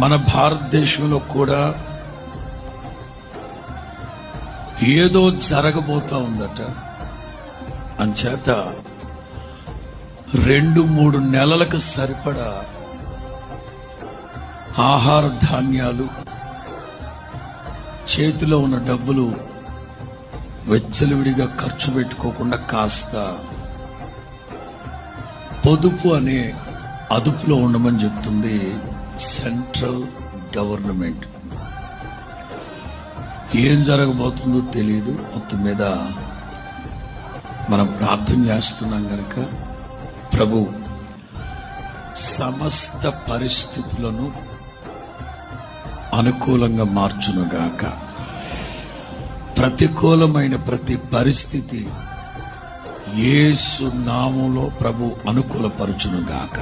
మన భారతదేశంలో కూడా ఏదో జరగబోతా ఉందట. అంచేత 2-3 నెలలకు సరిపడా ఆహార ధాన్యాలు, చేతిలో ఉన్న డబ్బులు వెచ్చలవిడిగా ఖర్చు పెట్టుకోకుండా కాస్త పొదుపు అనే అదుపులో ఉండమని చెప్తుంది సెంట్రల్ గవర్నమెంట్. ఏం జరగబోతుందో తెలియదు. మొత్తం మీద మనం ప్రార్థన చేస్తున్నాం కనుక ప్రభు సమస్త పరిస్థితులను అనుకూలంగా మార్చునుగాక. ప్రతికూలమైన ప్రతి పరిస్థితి యేసు నామములో ప్రభు అనుకూలపరచునుగాక.